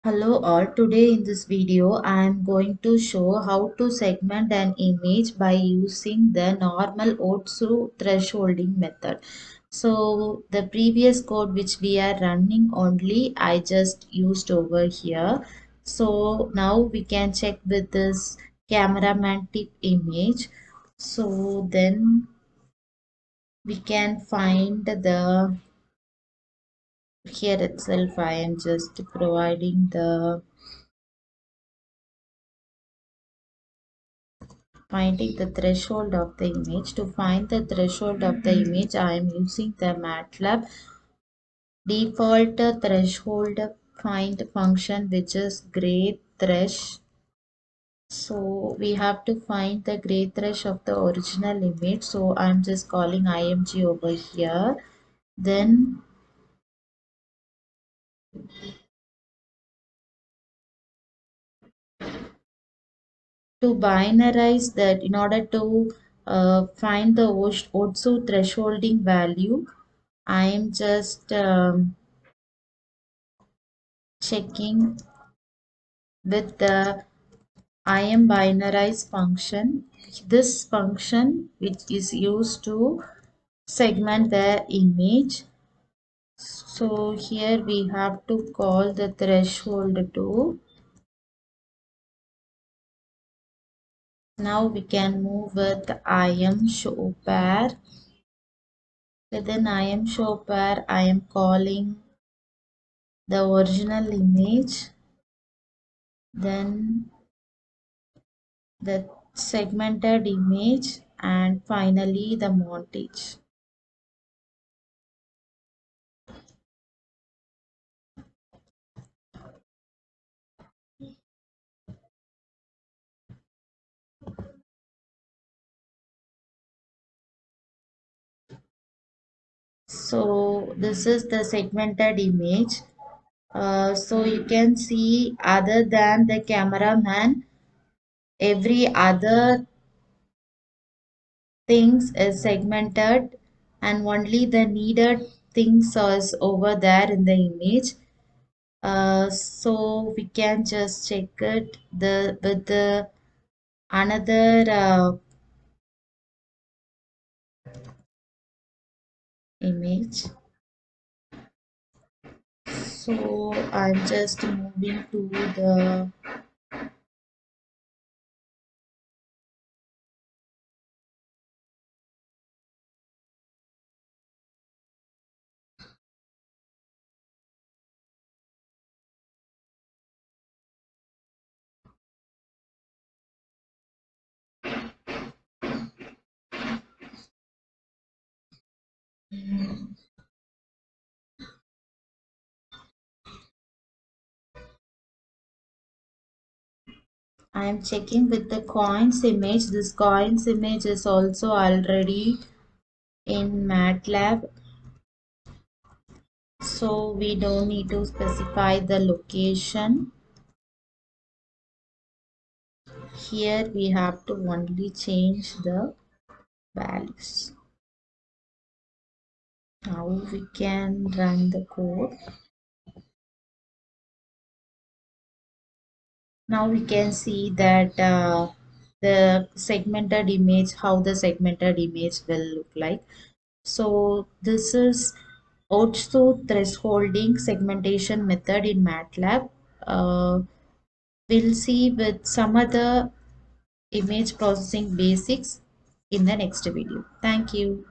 Hello all, today in this video I am going to show how to segment an image by using the normal Otsu thresholding method. So the previous code which we are running only I just used over here. So now we can check with this cameraman tip image. So then we can find the here itself I am just providing the finding the threshold of the image. To find the threshold of the image, I am using the Matlab default threshold find function, which is gray thresh. So we have to find the gray thresh of the original image. So I'm just calling img over here. Then to binarize that, in order to find the Otsu thresholding value, I am just checking with the im binarize function. This function which is used to segment the image. So here we have to call the threshold to. Now we can move with im show pair. Within im show pair, I am calling the original image, then the segmented image, and finally the montage. So this is the segmented image. So you can see, other than the cameraman, every other things is segmented, and only the needed things is over there in the image. So we can just check it with the another image. So I'm just moving to the I am checking with the coins image. This coins image is also already in MATLAB, so we don't need to specify the location. Here we have to only change the values. Now we can run the code. Now we can see that the segmented image, how the segmented image will look like. So this is Otsu thresholding segmentation method in MATLAB. We'll see with some other image processing basics in the next video. Thank you.